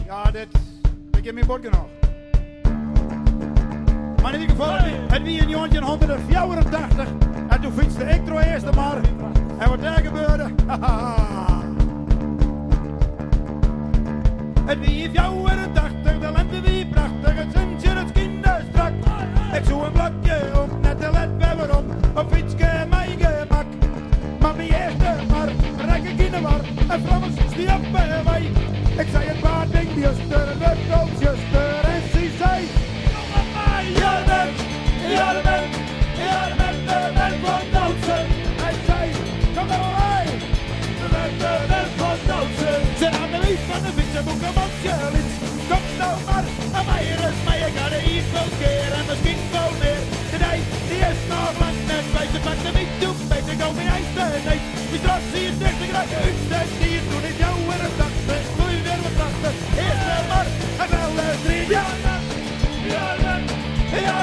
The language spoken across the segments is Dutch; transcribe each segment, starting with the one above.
Ja, dat geeft me bord genoeg. Maar in ieder geval, het wie in Joontje 184 en toen fietste ik door eerst maar. En wat daar gebeurde, het wie in 84, de lente wie prachtig, het zintje, het kinderstrak. Ik zoek een blokje om, net de let waarom, op fietske mijn gemak. Maar mijn eerste maar, rek ik in de war, en Frans die op bij mij. Ik zei een paar dingen, juster, en de kooltjuster, en ze zei, ja, de bent van Doodsen. Hij zei, kom nou bij, de bent van Doodsen. Ze aan de wieg van de fietsenboek een mandje liet. Kom nou maar, aan mij is mij, ik ga de iets wel keer en misschien wel meer. De dij, die is nog lang net bij, ze pakt hem niet toe, beter kom in ijs te nee. Die straks zie je 30 graden uit, die toen ik jou weer een dag ben, gloei weer wat prachtig. Eerst maar, en wel de drie, ja,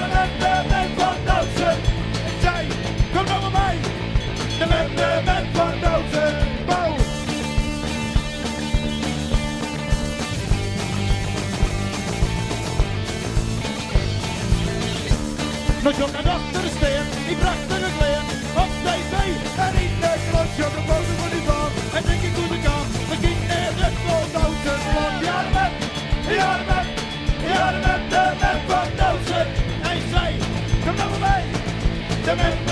de bent van Doodsen. Ik zei, kom nou bij mij. De bent van Doodsen. Bouw. Nog jong en achter de steen, die prachtige kleed. Op tv en in de klosje op de foto van die baan. En denk ik hoe ze kan, misschien is het voor Doodsen. Want ja, de bent van Doodsen. Hij zei, kom nou bij mij. De bent